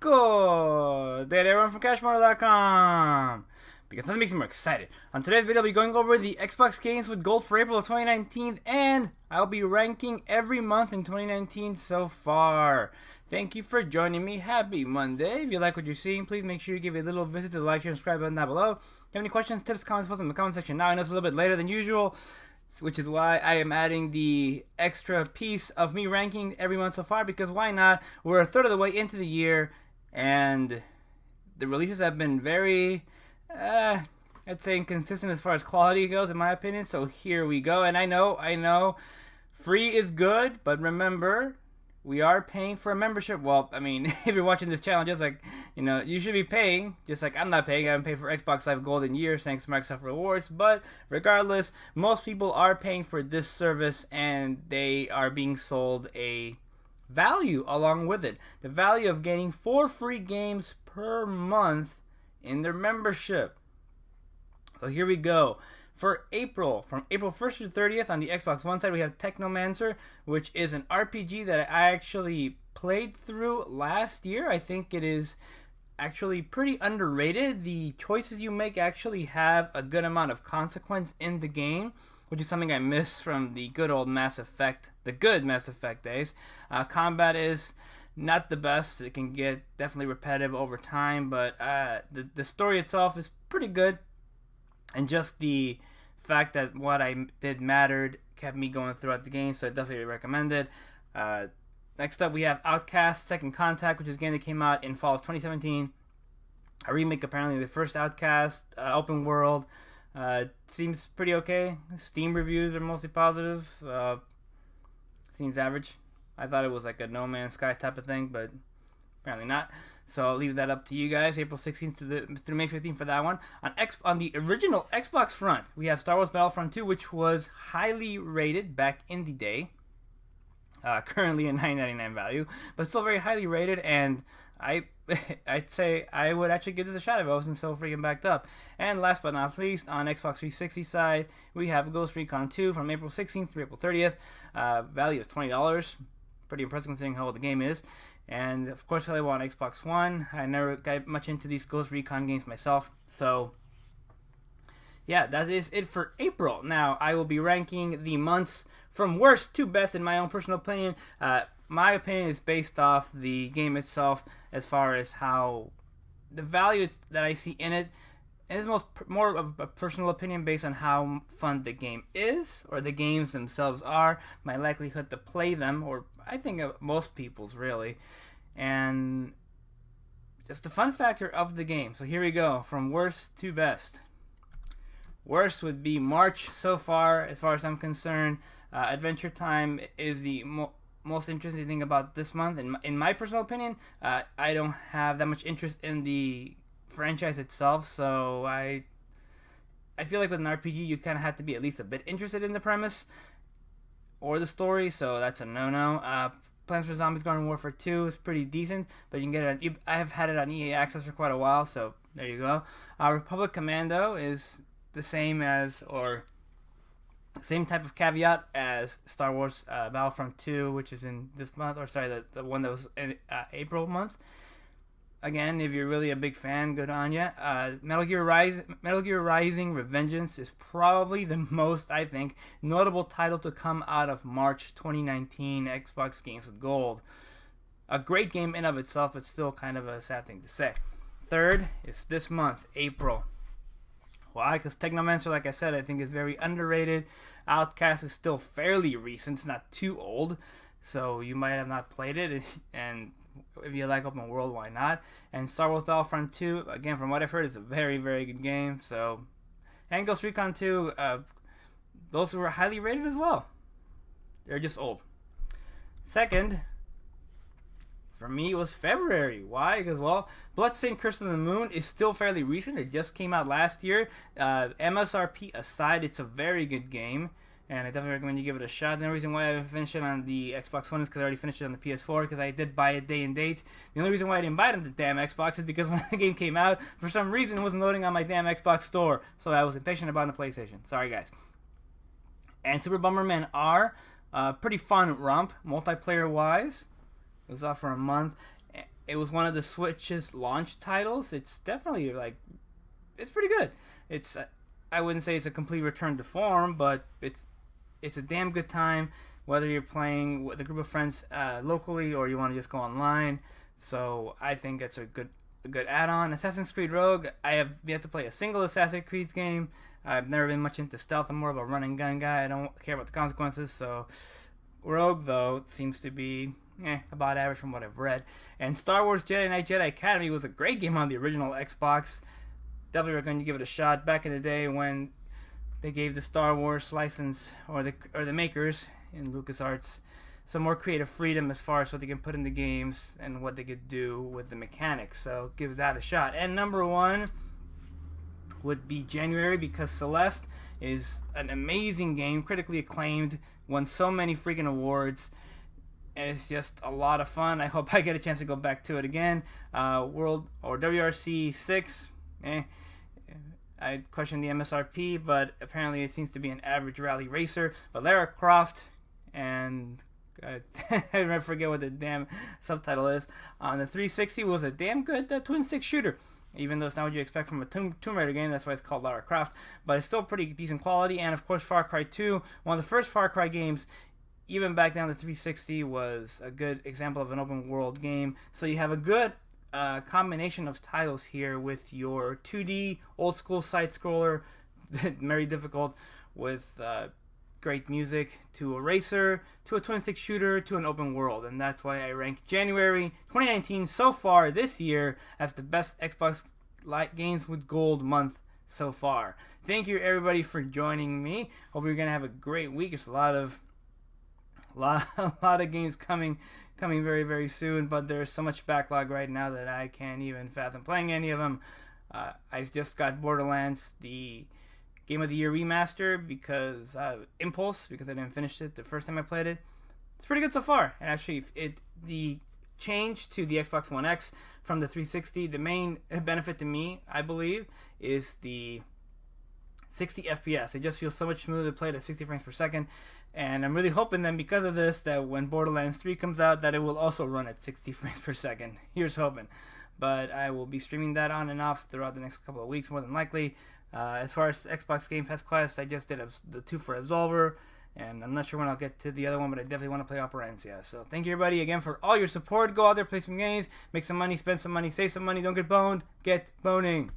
Good day to everyone from CashMotor.com. Because nothing makes me more excited. On today's video, I'll be going over the Xbox games with gold for April of 2019, and I'll be ranking every month in 2019 so far. Thank you for joining me. Happy Monday. If you like what you're seeing, please make sure you give a little visit to the like, share, and subscribe button down below. If you have any questions, tips, comments, post them in the comment section. Now I know it's a little bit later than usual, which is why I am adding the extra piece of me ranking every month so far, because why not? We're a third of the way into the year, and the releases have been very, I'd say, inconsistent as far as quality goes, in my opinion. So here we go. And I know, free is good, but remember, we are paying for a membership. Well, I mean, if you're watching this channel, just like, you should be paying, just like I'm not paying. I haven't paid for Xbox Live Gold in years, thanks to Microsoft Rewards. But regardless, most people are paying for this service, and they are being sold a value along with it. The value of getting 4 free games per month in their membership. So here we go. For April, from April 1st through 30th, on the Xbox One side, we have Technomancer, which is an RPG that I actually played through last year. I think it is actually pretty underrated. The choices you make actually have a good amount of consequence in the game, which is something I miss from the good old Mass Effect, the good Mass Effect days. Combat is not the best. It can get definitely repetitive over time, but the story itself is pretty good. And just the fact that what I did mattered kept me going throughout the game, so I definitely recommend it. Next up, we have Outcast Second Contact, which is a game that came out in fall of 2017. A remake, apparently, of the first Outcast, open world. Seems pretty okay. Steam reviews are mostly positive. Seems average. I thought it was like a No Man's Sky type of thing, but apparently not. So I'll leave that up to you guys. April 16th through May 15th for that one. On the original Xbox front, we have Star Wars Battlefront 2, which was highly rated back in the day. Currently a $9.99 value, but still very highly rated. And I'd say I would actually give this a shot if I wasn't so freaking backed up. And last but not least, on Xbox 360 side, we have Ghost Recon 2 from April 16th through April 30th. Value of $20. Pretty impressive considering how old the game is. And of course, available on Xbox One. I never got much into these Ghost Recon games myself. So, yeah, that is it for April. Now, I will be ranking the months from worst to best in my own personal opinion. My opinion is based off the game itself, as far as how the value that I see in it. And it's more of a personal opinion based on how fun the game is, or the games themselves are, my likelihood to play them, or I think most people's really, and just the fun factor of the game. So here we go, from worst to best. Worst would be March so far as I'm concerned. Adventure Time is the most interesting thing about this month, in my personal opinion. I don't have that much interest in the franchise itself, so I feel like with an RPG you kind of have to be at least a bit interested in the premise or the story, so that's a no-no. Plants vs. Zombies Garden Warfare 2 is pretty decent, but you can get it I have had it on EA Access for quite a while, so there you go. Republic Commando is the same as, or same type of caveat as Star Wars Battlefront 2, which is in this month, or sorry, the one that was in April month. Again, if you're really a big fan, good on ya. Metal Gear Rising Revengeance is probably the most, I think, notable title to come out of March 2019 Xbox Games with Gold. A great game in of itself, but still kind of a sad thing to say. Third is this month, April. Why? Because Technomancer, like I said, I think is very underrated. Outcast is still fairly recent. It's not too old, so you might have not played it, and if you like open world, why not? And Star Wars Battlefront 2, again, from what I've heard, is a very, very good game. So, and Ghost Recon 2, those were highly rated as well. They're just old. Second, for me, it was February. Why? Because, well, Bloodstained Curse of the Moon is still fairly recent. It just came out last year. MSRP aside, it's a very good game, and I definitely recommend you give it a shot. And the reason why I haven't finished it on the Xbox One is because I already finished it on the PS4, because I did buy it day and date. The only reason why I didn't buy it on the damn Xbox is because when the game came out, for some reason it wasn't loading on my damn Xbox store, so I was impatient about it on the PlayStation. Sorry, guys. And Super Bomberman R, pretty fun romp, multiplayer-wise. It was out for a month. it was one of the Switch's launch titles. It's definitely like, it's pretty good. It's I wouldn't say it's a complete return to form, but it's a damn good time, whether you're playing with a group of friends locally or you want to just go online. So I think it's a good add-on. Assassin's Creed Rogue, I have yet to play a single Assassin's Creed game. I've never been much into stealth. I'm more of a run and gun guy. I don't care about the consequences. So Rogue, though, seems to be about average from what I've read. And Star Wars Jedi Knight Jedi Academy was a great game on the original Xbox. Definitely recommend you give it a shot. Back in the day when they gave the Star Wars license, or the makers in LucasArts, some more creative freedom as far as what they can put in the games and what they could do with the mechanics. So give that a shot. And number one would be January, because Celeste is an amazing game, critically acclaimed, won so many freaking awards. And it's just a lot of fun. I hope I get a chance to go back to it again. World or WRC 6, I question the MSRP, but apparently it seems to be an average rally racer. But Lara Croft and I forget what the damn subtitle is on the 360 was a damn good twin stick shooter. Even though it's not what you expect from a Tomb Raider game, that's why it's called Lara Croft. But it's still pretty decent quality. And of course, Far Cry 2, one of the first Far Cry games, even back down to 360, was a good example of an open world game. So you have a good combination of titles here with your 2D old school side scroller, very difficult, with great music, to a racer, to a twin stick shooter, to an open world. And that's why I rank January 2019 so far this year as the best Xbox games with gold month so far. Thank you everybody for joining me. Hope you're gonna have a great week. It's a lot of games coming very, very soon, but there's so much backlog right now that I can't even fathom playing any of them. I just got Borderlands, the Game of the Year remaster, because Impulse, because I didn't finish it the first time I played it. It's pretty good so far. And actually, the change to the Xbox One X from the 360, the main benefit to me, I believe, is the 60 FPS. It just feels so much smoother to play at 60 frames per second. And I'm really hoping then, because of this, that when Borderlands 3 comes out, that it will also run at 60 frames per second. Here's hoping. But I will be streaming that on and off throughout the next couple of weeks, more than likely. As far as Xbox Game Pass Quest, I just did the 2 for Absolver, and I'm not sure when I'll get to the other one, but I definitely want to play Operencia. So thank you everybody again for all your support. Go out there, play some games, make some money, spend some money, save some money, don't get boned, get boning.